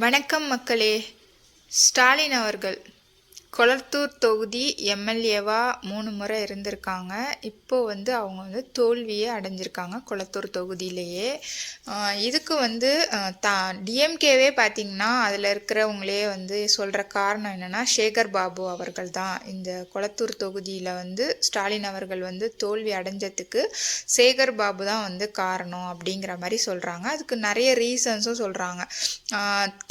வணக்கம் மக்களே. ஸ்டாலின் அவர்கள் கொளத்தூர் தொகுதி எம்எல்ஏவா 3 முறை இருந்திருக்காங்க. இப்போது அவங்க தோல்வியை அடைஞ்சிருக்காங்க கொளத்தூர் தொகுதியிலேயே. இதுக்கு டிஎம்கேவே பார்த்திங்கன்னா அதில் இருக்கிறவங்களே சொல்கிற காரணம் என்னென்னா, சேகர் பாபு அவர்கள் தான் இந்த கொளத்தூர் தொகுதியில் ஸ்டாலின் அவர்கள் தோல்வி அடைஞ்சதுக்கு சேகர் பாபு தான் காரணம் அப்படிங்கிற மாதிரி சொல்கிறாங்க. அதுக்கு நிறைய ரீசன்ஸும் சொல்கிறாங்க.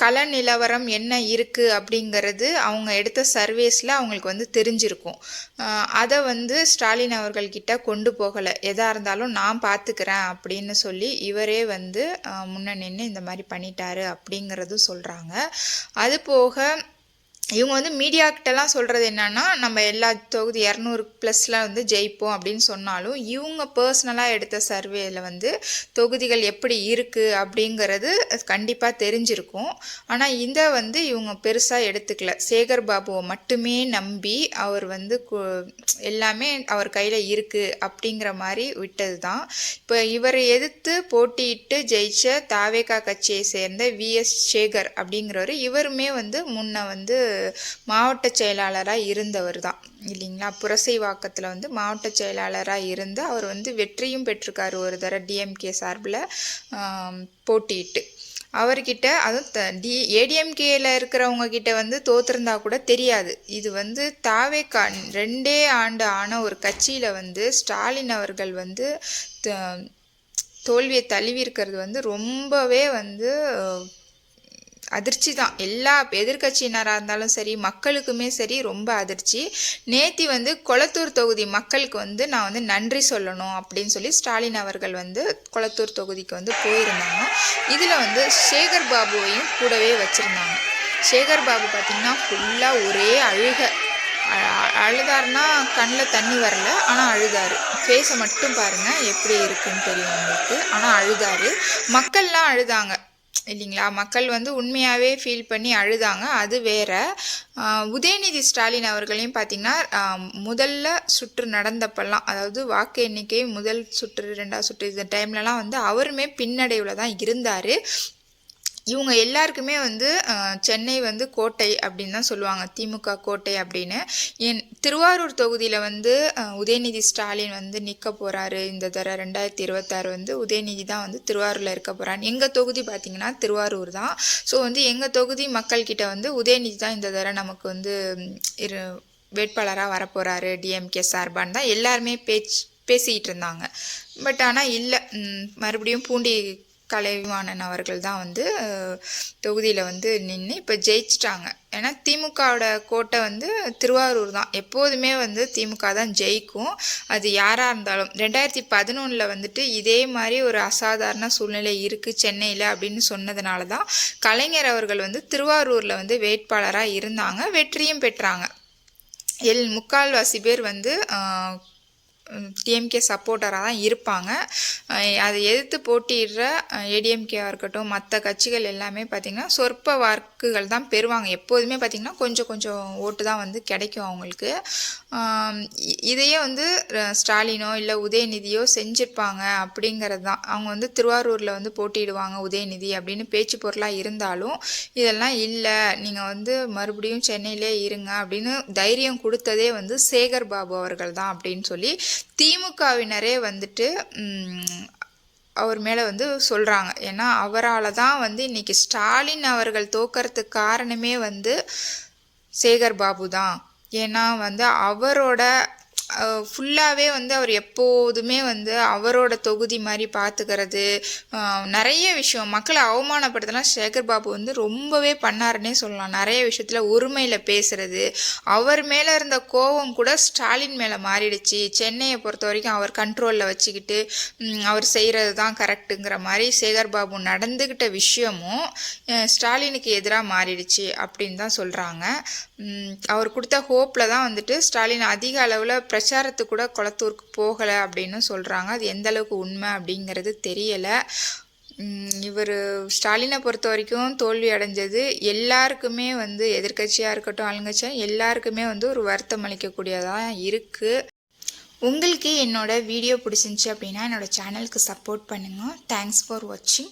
கள நிலவரம் என்ன இருக்குது அப்படிங்கிறது அவங்க எடுத்த சர்வேஸில் அவங்களுக்கு தெரிஞ்சிருக்கும். அதை ஸ்டாலின் அவர்கள்கிட்ட கொண்டு போகலை. எதாக இருந்தாலும் நான் பார்த்துக்கிறேன் அப்படின்னு சொல்லி இவரே முன்ன நின்று இந்த மாதிரி பண்ணிட்டாரு அப்படிங்கிறதும் சொல்கிறாங்க. அது போக இவங்க மீடியாக்கிட்டலாம் சொல்கிறது என்னென்னா, நம்ம எல்லா தொகுதி 200+ ஜெயிப்போம் அப்படின்னு சொன்னாலும் இவங்க பர்சனலாக எடுத்த சர்வேயில் தொகுதிகள் எப்படி இருக்குது அப்படிங்கிறது கண்டிப்பாக தெரிஞ்சிருக்கும். ஆனால் இதை இவங்க பெருசாக எடுத்துக்கல. சேகர் பாபுவை மட்டுமே நம்பி அவர் எல்லாமே அவர் கையில் இருக்குது அப்படிங்கிற மாதிரி விட்டது தான். இப்போ இவரை எதிர்த்து போட்டியிட்டு ஜெயிச்ச தாவேகா கட்சியை சேர்ந்த விஎஸ் சேகர் அப்படிங்கிறவர், இவருமே முன்ன மாவட்ட செயலாளராக இருந்தவர் தான் இல்லைங்களா. புரசைவாக்கத்தில் மாவட்ட செயலாளராக இருந்து அவர் வெற்றியும் பெற்றிருக்காரு ஒரு தடவை டிஎம்கே சார்பில் போட்டியிட்டு. அவர்கிட்ட அதுவும் ஏடிஎம்கேயில் இருக்கிறவங்க கிட்ட தோற்றிருந்தா கூட தெரியாது. இது தாவேகா 2 ஆண்டு ஆன ஒரு கட்சியில் ஸ்டாலின் அவர்கள் தோல்வியை தழுவி இருக்கிறது ரொம்பவே அதிர்ச்சி தான். எல்லா எதிர்கட்சியினராக இருந்தாலும் சரி, மக்களுக்குமே சரி ரொம்ப அதிர்ச்சி. நேத்தி கொளத்தூர் தொகுதி மக்களுக்கு நான் நன்றி சொல்லணும் அப்படின்னு சொல்லி ஸ்டாலின் அவர்கள் கொளத்தூர் தொகுதிக்கு போயிருந்தாங்க. இதில் சேகர் பாபுவையும் கூடவே வச்சுருந்தாங்க. சேகர் பாபு பார்த்திங்கன்னா ஃபுல்லாக ஒரே அழுதாருன்னா கண்ணில் தண்ணி வரல, ஆனால் அழுதாரு. ஃபேஸை மட்டும் பாருங்கள் எப்படி இருக்குன்னு தெரியும் உங்களுக்கு. ஆனால் அழுதாரு. மக்கள்லாம் அழுதாங்க இல்லைங்களா. மக்கள் உண்மையாகவே ஃபீல் பண்ணி அழுதாங்க. அது வேற. உதயநிதி ஸ்டாலின் அவர்களையும் பார்த்திங்கன்னா முதல்ல சுற்று நடந்தப்பெல்லாம், அதாவது வாக்கு எண்ணிக்கை முதல் சுற்று 2வது சுற்று இந்த டைம்லலாம் அவருமே பின்னடைவில் தான் இருந்தார். இவங்க எல்லாருக்குமே சென்னை கோட்டை அப்படின்னு தான் சொல்லுவாங்க, திமுக கோட்டை அப்படின்னு. திருவாரூர் தொகுதியில் உதயநிதி ஸ்டாலின் நிற்க போகிறாரு இந்த தடவை 2026 உதயநிதி தான் திருவாரூரில் இருக்க போகிறாரு. எங்கள் தொகுதி பார்த்திங்கன்னா திருவாரூர் தான். ஸோ எங்கள் தொகுதி மக்கள்கிட்ட உதயநிதி தான் இந்த தடவை நமக்கு வேட்பாளராக வரப்போகிறாரு டிஎம்கே சார்பான்னு தான் எல்லாருமே பேசிக்கிட்டு இருந்தாங்க. பட் ஆனால் இல்லை, மறுபடியும் பூண்டி கலைவாணன் அவர்கள் தான் தொகுதியில் நின்று இப்போ ஜெயிச்சிட்டாங்க. ஏன்னா திமுகவோட கோட்டை திருவாரூர் தான். எப்போதுமே திமுக தான் ஜெயிக்கும், அது யாராக இருந்தாலும். 2011 இதே மாதிரி ஒரு அசாதாரண சூழ்நிலை இருக்குது சென்னையில் அப்படின்னு சொன்னதுனால தான் கலைஞர் அவர்கள் திருவாரூரில் வேட்பாளராக இருந்தாங்க, வெற்றியும் பெற்றாங்க. முக்கால்வாசி பேர் டிஎம்கே சப்போர்ட்டராக தான் இருப்பாங்க. அதை எதிர்த்து போட்டிடுற ஏடிஎம்கேவாக இருக்கட்டும், மற்ற கட்சிகள் எல்லாமே பார்த்திங்கன்னா சொற்ப வாக்குகள் தான் பெறுவாங்க. எப்போதுமே பார்த்திங்கன்னா கொஞ்சம் ஓட்டு தான் கிடைக்கும் அவங்களுக்கு. இதையே ஸ்டாலினோ இல்லை உதயநிதியோ செஞ்சுருப்பாங்க அப்படிங்கிறது தான். அவங்க திருவாரூரில் போட்டிடுவாங்க உதயநிதி அப்படின்னு பேச்சு பொருளாக இருந்தாலும், இதெல்லாம் இல்லை, நீங்கள் மறுபடியும் சென்னையிலே இருங்க அப்படின்னு தைரியம் கொடுத்ததே சேகர் பாபு அவர்கள் தான் அப்படின்னு சொல்லி திமுகவினரே அவர் மேலே சொல்கிறாங்க. ஏன்னா அவரால் தான் இன்றைக்கி ஸ்டாலின் அவர்கள் தோக்கறதுக்கு காரணமே சேகர் பாபு தான். ஏன்னா அவரோட ஃபுல்லாகவே அவர் எப்போதுமே அவரோட தொகுதி மாதிரி பார்த்துக்கிறது, நிறைய விஷயம் மக்களை அவமானப்படுத்தலாம் சேகர் பாபு ரொம்பவே பண்ணாருன்னே சொல்லலாம். நிறைய விஷயத்தில் ஒருமையில் பேசுகிறது, அவர் மேலே இருந்த கோபம் கூட ஸ்டாலின் மேலே மாறிடுச்சு. சென்னையை பொறுத்த வரைக்கும் அவர் கண்ட்ரோலில் வச்சுக்கிட்டு அவர் செய்கிறது தான் கரெக்டுங்கிற மாதிரி சேகர் பாபு நடந்துக்கிட்ட விஷயமும் ஸ்டாலினுக்கு எதிராக மாறிடுச்சு அப்படின்னு தான் சொல்கிறாங்க. அவர் கொடுத்த ஹோப்பில் தான் ஸ்டாலின் அதிக அளவில் பிரச்சாரத்துக்கு கூட கொளத்தூருக்கு போகலை அப்படின்னு சொல்கிறாங்க. அது எந்த அளவுக்கு உண்மை அப்படிங்கிறது தெரியலை. இவர் ஸ்டாலினை பொறுத்த வரைக்கும் தோல்வி அடைஞ்சது எல்லாருக்குமே எதிர்கட்சியாக இருக்கட்டும் ஆளுங்கட்சியாக எல்லாருக்குமே ஒரு வருத்தம் அளிக்கக்கூடியதாக இருக்குது. உங்களுக்கு என்னோட வீடியோ பிடிச்சிருந்துச்சி அப்படின்னா என்னோடய சேனலுக்கு சப்போர்ட் பண்ணுங்கள். தேங்க்ஸ் ஃபார் வாட்சிங்.